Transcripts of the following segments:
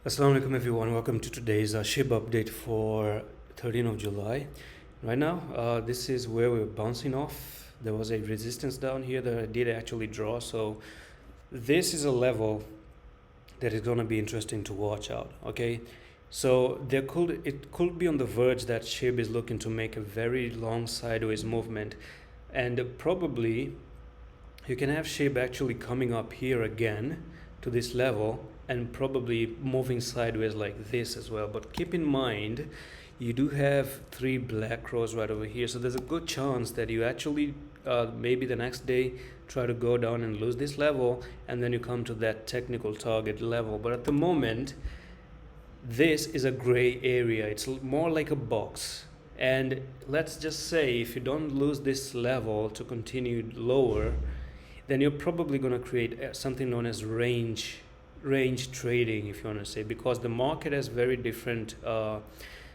Assalamu alaikum everyone, welcome to today's SHIBA update for 13th of July. Right now, this is where we're bouncing off. There was a resistance down here that I did actually draw, so this is a level that is going to be interesting to watch out. Okay, so it could be on the verge that SHIB is looking to make a very long sideways movement, and probably you can have SHIB actually coming up here again to this level and probably moving sideways like this as well. But keep in mind, you do have three black crows right over here, so there's a good chance that you actually maybe the next day try to go down and lose this level, and then you come to that technical target level. But at the moment, this is a gray area. It's more like a box, and let's just say if you don't lose this level to continue lower, then you're probably going to create something known as range trading, if you want to say, because the market has very different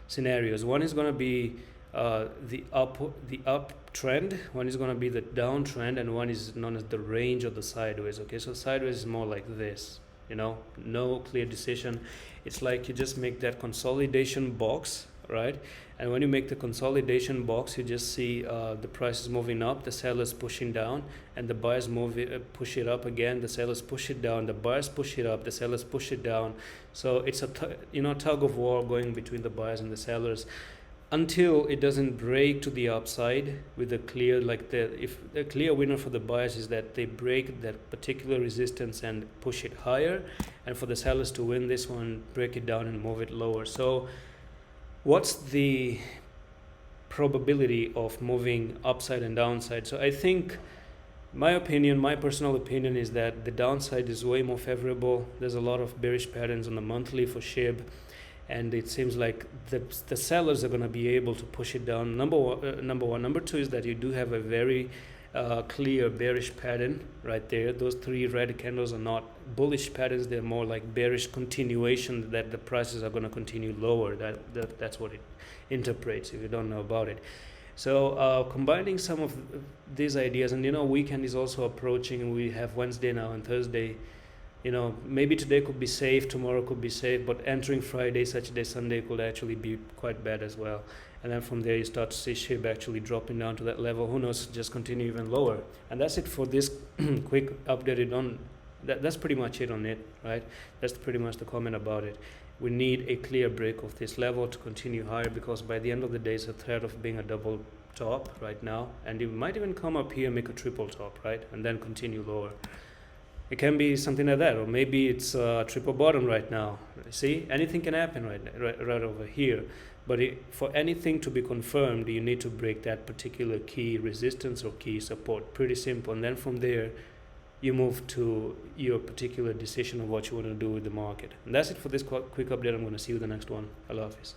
scenarios. One is going to be the uptrend, one is going to be the downtrend, and one is known as the range of the sideways. Okay, so sideways is more like this, no clear decision. It's like you just make that consolidation box, right? And when you make the consolidation box, you just see the prices moving up, the sellers pushing down, and the buyers push it up again, the sellers push it down, the buyers push it up, the sellers push it down. So it's a tug of war going between the buyers and the sellers until it doesn't break to the upside with a clear, if the clear winner for the buyers is that they break that particular resistance and push it higher, and for the sellers to win this one, break it down and move it lower. So what's the probability of moving upside and downside? So I think my personal opinion is that the downside is way more favorable. There's a lot of bearish patterns on the monthly for SHIB, and it seems like the sellers are going to be able to push it down. Number one. Number two is that you do have a very clear bearish pattern right there. Those three red candles are not bullish patterns, they're more like bearish continuation, that the prices are going to continue lower. That's what it interprets if you don't know about it. So combining some of these ideas, and weekend is also approaching. We have Wednesday now and Thursday. Maybe today could be safe, tomorrow could be safe, but entering Friday, Saturday, Sunday could actually be quite bad as well. And then from there you start to see SHIB actually dropping down to that level. Who knows, just continue even lower. And that's it for this quick update. That's pretty much it on it, right? That's pretty much the comment about it. We need a clear break of this level to continue higher, because by the end of the day it's a threat of being a double top right now, and you might even come up here, make a triple top, right, and then continue lower. It can be something like that, or maybe it's a triple bottom right now. See, anything can happen right over here. But for anything to be confirmed, you need to break that particular key resistance or key support. Pretty simple. And then from there, you move to your particular decision of what you want to do with the market. And that's it for this quick update. I'm going to see you in the next one. Allah Hafiz.